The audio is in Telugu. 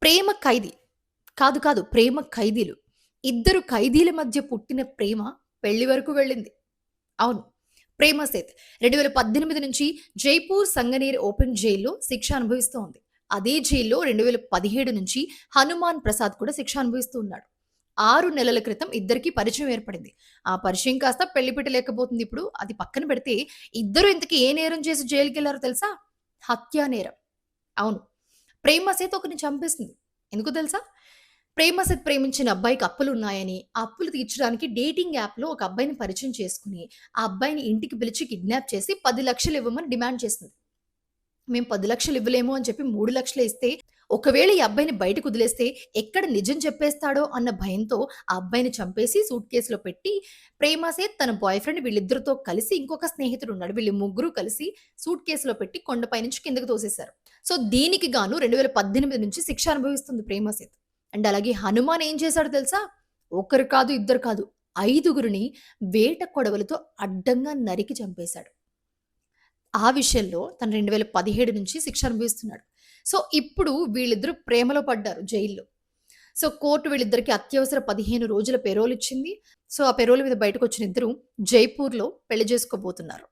ప్రేమ ఖైదీ. కాదు, కాదు. ప్రేమ ఖైదీలు. ఇద్దరు ఖైదీల మధ్య పుట్టిన ప్రేమ పెళ్లి వరకు వెళ్ళింది. అవును. 'ప్రేమ సేత్' 2018 నుంచి జైపూర్ సంగనేర్ ఓపెన్ జైల్‌లో శిక్ష అనుభవిస్తూ ఉంది. అదే జైల్‌లో 2017 నుంచి హనుమాన్ ప్రసాద్ కూడా శిక్ష అనుభవిస్తూ ఉన్నాడు. 6 నెలల క్రితం ఇద్దరికీ పరిచయం ఏర్పడింది. ఆ పరిచయం కాస్త పెళ్లి పీటలెక్కబోతుంది ఇప్పుడు. అది పక్కన పెడితే ఇద్దరు ఇంతకీ ఏ నేరం చేసి జైలుకెళ్లారో తెలుసా? హత్యా నేరం. అవును. 'ప్రేమ సేత్' ఒకరిని చంపేసింది. ఎందుకో తెలుసా? 'ప్రేమ సేత్' ప్రేమించిన అబ్బాయికి అప్పులున్నాయని, ఆ అప్పులు తీర్చడానికి డేటింగ్ యాప్‌లో ఒక అబ్బాయిని పరిచయం చేసుకొని, ఆ అబ్బాయిని ఇంటికి పిలిచి కిడ్నాప్ చేసి 10,00,000 ఇవ్వమని డిమాండ్ చేసింది. మేము 10,00,000 ఇవ్వలేము అని చెప్పి 3,00,000 ఇస్తే, ఒకవేళ ఈ అబ్బాయిని బయటకొదిలేస్తే ఎక్కడ నిజం చెప్పేస్తాడో అన్న భయంతో ఆ అబ్బాయిని చంపేసి సూట్ కేస్‌లో పెట్టి, 'ప్రేమ సేత్' తన బాయ్ ఫ్రెండ్ వీళ్ళిద్దరితో కలిసి ఇంకొక స్నేహితుడున్నాడు. వీళ్ళు ముగ్గురు కలిసి సూట్ కేస్‌లో పెట్టి కొండపై నుంచి కిందకి తోసేశారు. సో, దీనికి గాను 2018 నుంచి శిక్ష అనుభవిస్తుంది 'ప్రేమ సేత్.' అండ్ అలాగే 'హనుమాన్' ఏం చేశాడో తెలుసా? ఒకరు కాదు, ఇద్దరు కాదు. 5గురిని వేట కొడవలితో అడ్డంగా నరికి చంపేశాడు. ఆ విషయంలో తను 2017 నుంచి శిక్ష అనుభవిస్తున్నాడు. సో, ఇప్పుడు వీళ్ళిద్దరూ ప్రేమలో పడ్డారు జైల్‌లో. సో, కోర్ట్ వీళ్ళిద్దరికీ అత్యవసర 15 రోజుల పెరోల్ ఇచ్చింది. సో, ఆ పెరోల్ మీద బయటకొచ్చిన ఇద్దరు జైపూర్‌లో పెళ్లి చేసుకోబోతున్నారు.